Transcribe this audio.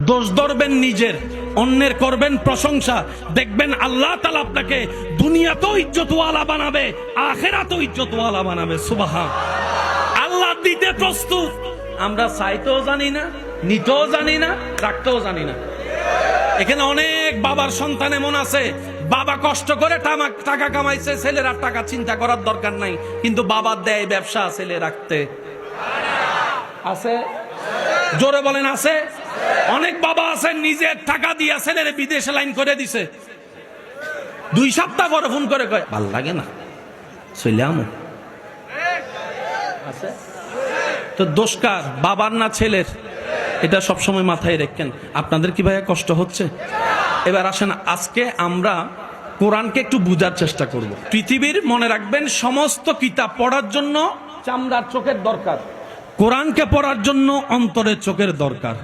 দোষ ধরবেন নিজের, অন্যের করবেন প্রশংসা, দেখবেন আল্লাহ তাআলা আপনাকে দুনিয়াতেও ইজ্জতওয়ালা বানাবে, আখিরাতেও ইজ্জতওয়ালা বানাবে। সুবহান আল্লাহ দিতে প্রস্তুত। আমরা চাইতেও জানি না, নিতেও জানি না, রাখতেও জানি না। এখানে অনেক বাবার সন্তান এমন আছে, বাবা কষ্ট করে টাকা কামাইছে, ছেলের আর টাকা চিন্তা করার দরকার নাই, কিন্তু বাবার দেয় ব্যবসা, ছেলে রাখতে আছে। জোরে বলেন আছে। অনেক বাবা আছে নিজের টাকা দিয়া ছেলের বিদেশে লাইন করে দিছে, 2 সপ্তাহ পরে ফোন করে কয় ভাল লাগে না চলে আমো। আছে তো দোষ কার, বাবার না ছেলের? এটা সবসময় মাথায় রাখেন। আপনাদের কি ভাইয়া কষ্ট হচ্ছে? এবার আসেন, আজকে আমরা কোরআনকে একটু বুঝার চেষ্টা করব। পৃথিবীর মনে রাখবেন সমস্ত কিতাব পড়ার জন্য চামড়ার চোখের দরকার, কোরআনকে পড়ার জন্য অন্তরের চোখের দরকার।